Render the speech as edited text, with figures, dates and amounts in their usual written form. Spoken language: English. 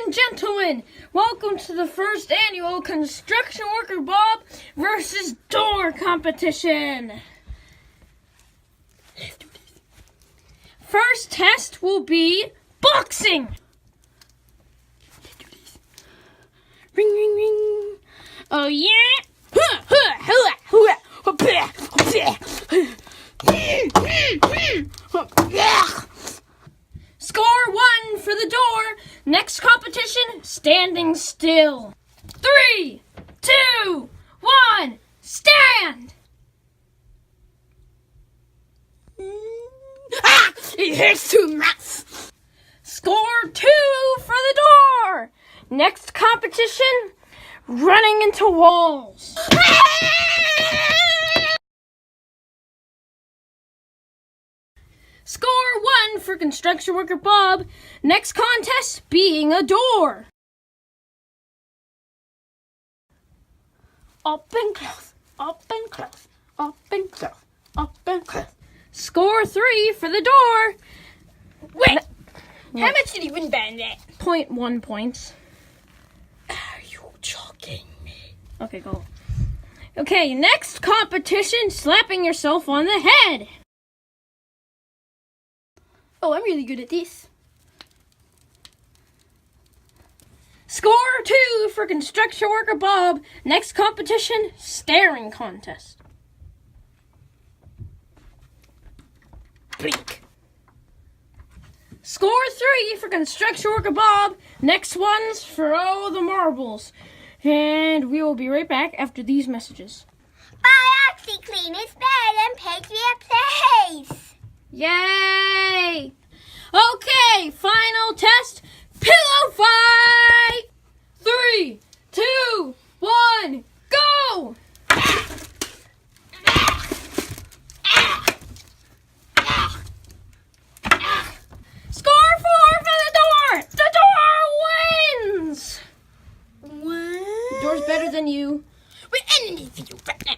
and gentlemen, welcome to the first annual Construction Worker Bob versus Door competition. Let's do this. First test will be boxing. Let's do this. Ring, ring, ring. Oh, yeah? Score 1 for the door. Next competition, standing still. 3, 2, 1, stand! It hurts too much. Score 2 for the door. Next competition, running into walls. Score 1 for Construction Worker Bob. Next contest, being a door. Up and close, up and close, up and close, up and close. Score 3 for the door. Wait, how much did he win by that? 0.1 points. Are you joking me? Okay, go. Okay, next competition, slapping yourself on the head. Oh, I'm really good at this. Score 2 for Construction Worker Bob. Next competition, staring contest. Blink. Score 3 for Construction Worker Bob. Next one's for all the marbles. And we will be right back after these messages. Buy OxyClean, it's better than Patriot Place. Yay! Okay, final test. Pillow fight! 3, 2, 1, go! Score 4 for the door! The door wins! What? Door's better than you. We're enemies, you rat.